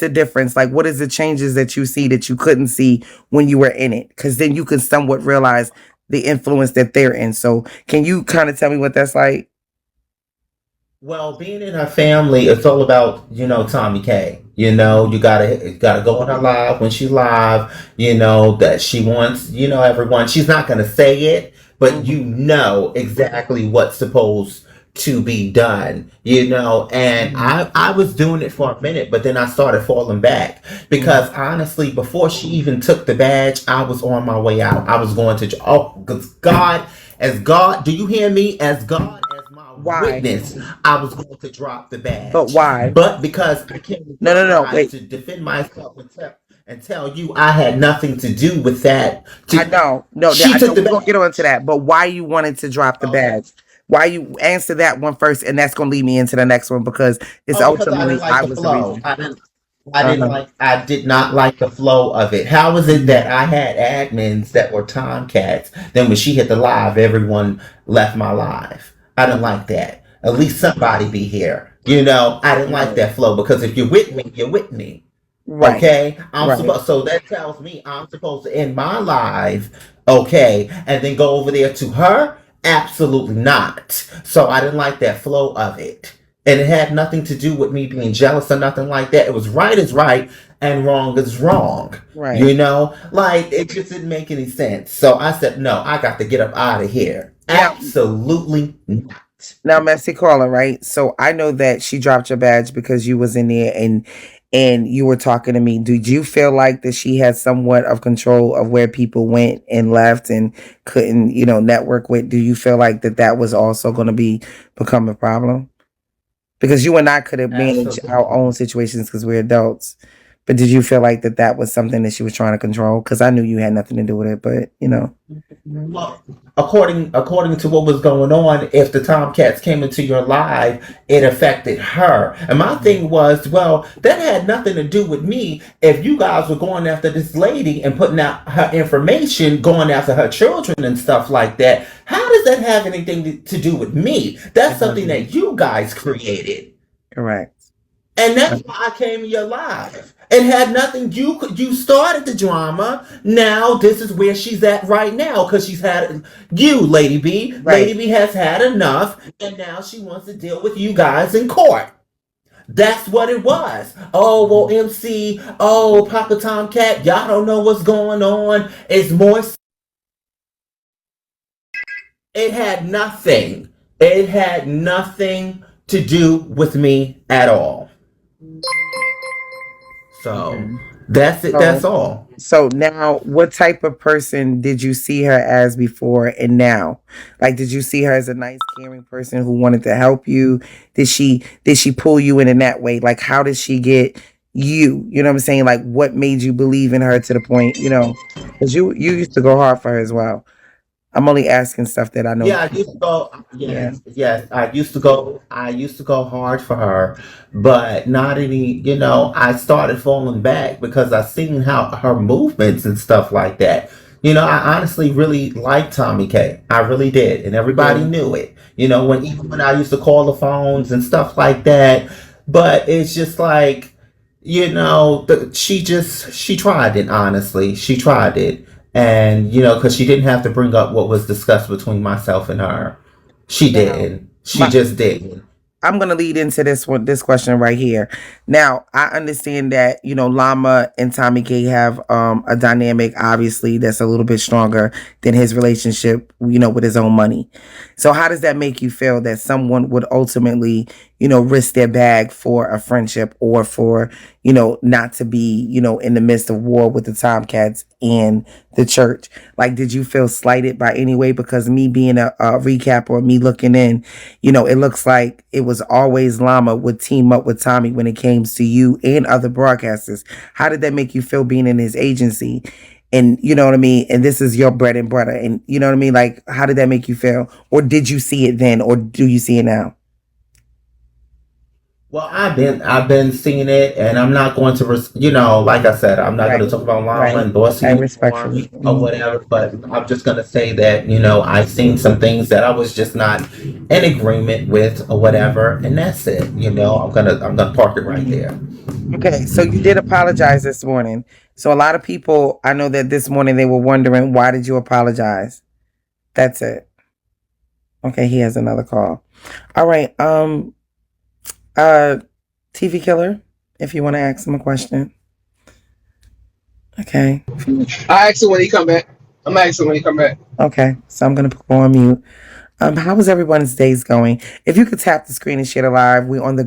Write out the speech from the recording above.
the difference? Like, what is the changes that you see that you couldn't see when you were in it? Because then you can somewhat realize the influence that they're in. So, can you kind of tell me what that's like? Well, being in her family, it's all about, Tommy K. You gotta go on her live when she's live, that she wants, everyone. She's not gonna say it, but Mhm. exactly what's supposed to be done, and Mhm. I was doing it for a minute, but then I started falling back Mhm. because honestly, before she even took the badge, I was on my way out. I was going to, oh, 'cause God, do you hear me? As God as my Why? witness, I was going to drop the But badge. why? But because I came to No, no, no. realize Wait. to defend myself and tell you I had nothing to do with that. I To know. No, She I know took the we're gonna get on to badge. that. But why you wanted to drop the Okay. badge? Why you answer that one first, and that's gonna lead me into the next one because it's Oh, because I didn't ultimately like I the was the flow. reason. I didn't Uh-huh. like. I did not like the flow of it. How was it Mhm. that I had admins that were Tomcats? Then when she hit the live, everyone left my live. I didn't like that. At least somebody be here. I didn't like Right. that flow because if you're with me, you're with me. Right. Okay, I'm Right. supposed. So that tells me I'm supposed to end my live. Okay, and then go over there to her. Absolutely not. So I didn't like that flow of it, and it had nothing to do with me being jealous or nothing like that. It was right is right and wrong is wrong. Right. Like it just didn't make any sense. So I said, no, I got to get up out of here. Now, Absolutely not. now, Messy Caller, right? So I know that she dropped your badge because you was in there and you were talking to me. Did you feel like that she had somewhat of control of where people went and left and couldn't, network with? Do you feel like that was also going to become a problem? Because you and I could have managed our Absolutely. own situations because we're adults. But did you feel like that was something that she was trying to control? Because I knew you had nothing to do with it, but Well, according to what was going on, if the Tomcats came into your live, it affected her. And my thing was, well, that had nothing to do with me. If you guys were going after this lady and putting out her information, going after her children and stuff like that, how does that have anything to do with me? That's it something doesn't. that you guys created. Correct. And that's Right. why I came in your live. It had nothing. You started the drama. Now this is where she's at right now because she's had you, Lady B. Right. Lady B has had enough, and now she wants to deal with you guys in court. That's what it was. Oh well, MC. Oh, Papa Tomcat. Y'all don't know what's going on. It's more. It had nothing. It had nothing to do with me at all. So Okay. that's it. That's So all. So now, what type of person did you see her as before and now? Like, did you see her as a nice, caring person who wanted to help you? Did she pull you in that way? Like, how did she get you? You know what I'm saying? Like, what made you believe in her to the point? Because you used to go hard for her as well. I'm only asking stuff that I know. Yeah, I used to go. Yeah. Yes, yes, I used to go. I used to go hard for her, but not any. I started falling back because I seen how her movements and stuff like that. I honestly really liked Tommy K. I really did, and everybody Yeah. knew it. Even when I used to call the phones and stuff like that. But it's just like, she tried it. Honestly, she tried it, and because she didn't have to bring up what was discussed between myself and her. She Now, didn't. She my just didn't. I'm gonna lead into this question right here. Now, I understand that Llama and Tommy K have a dynamic, obviously, that's a little bit stronger than his relationship, with his own money. So, how does that make you feel that someone would ultimately, risk their bag for a friendship or for not to be in the midst of war with the Tomcats and the church? Like, did you feel slighted by any way? Because me being a recap or me looking in, it looks like it was always Llama would team up with Tommy when it came to you and other broadcasters. How did that make you feel being in his agency? And you know what I mean? And this is your bread and butter. And you know what I mean? Like, how did that make you feel? Or did you see it then? Or do you see it now? Well, I've been seeing it, and I'm not going to, like I said, I'm not going to Right. talk about Llama Right. endorsing I you for respectfully. or whatever. But I'm just going to say that I've seen some things that I was just not in agreement with or whatever, and that's it. I'm gonna park it right there. Okay, so you did apologize this morning. So a lot of people, I know that this morning they were wondering, why did you apologize? That's it. Okay, he has another call. All right. Uh TV killer, if you want to ask him a question. Okay. I ask him when he come back. I'm gonna ask him when he come back. Okay. So I'm gonna go on mute. How was everyone's days going? If you could tap the screen and share it live, we're on the